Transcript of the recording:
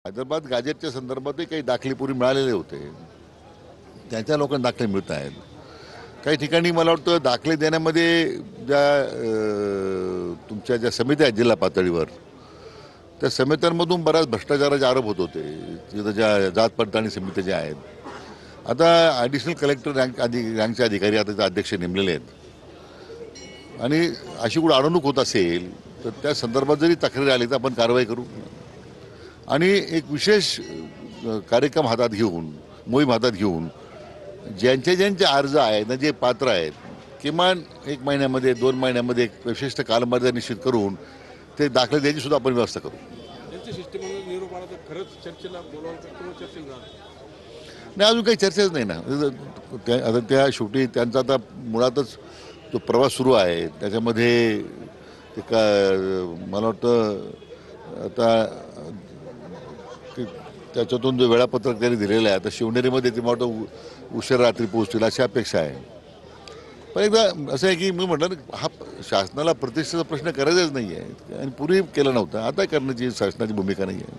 हैदराबाद गॅजेटच्या संदर्भातही काही दाखले पूर्वी मिळालेले होते, त्यांच्या लोकांना दाखले मिळत आहेत. काही ठिकाणी मला वाटतं दाखले देण्यामध्ये तुमच्या ज्या समित्या आहेत जिल्हा पातळीवर, त्या समित्यांमधून बऱ्याच भ्रष्टाचाराचे आरोप होत होते. तिथं ज्या जात पडताळणी समित्या ज्या आहेत, आता ॲडिशनल कलेक्टर रँकचे अधिकारी आता अध्यक्ष नेमलेले आहेत आणि अशी कुठं अडवणूक होत असेल तर त्या संदर्भात जरी तक्रारी आली तर आपण कारवाई करू आणि एक विशेष कार्यक्रम हातात घेऊन, मोहीम हातात घेऊन ज्यांचे अर्ज आहेत ना, जे पात्र आहेत, किमान 1 महिन्यामध्ये 2 महिन्यामध्ये एक विशिष्ट कालमर्यादा निश्चित करून ते दाखले द्यायची सुद्धा आपण व्यवस्था करू. नाही, अजून काही चर्चाच नाही ना. आता त्या शेवटी त्यांचा आता मुळातच जो प्रवास सुरू आहे त्याच्यामध्ये ते मला वाटतं आता त्याच्यातून जो वेळापत्रक त्यांनी दिलेलं आहे, आता शिवनेरीमध्ये ते मला वाटतं उशीर रात्री पोहोचतील अशी अपेक्षा आहे. पण एकदा असं आहे की मी म्हटलं ना, हा शासनाला प्रतिष्ठेचा प्रश्न करायचाच नाही आहे आणि पूर्वी केला नव्हता, आता करण्याची शासनाची भूमिका नाही आहे.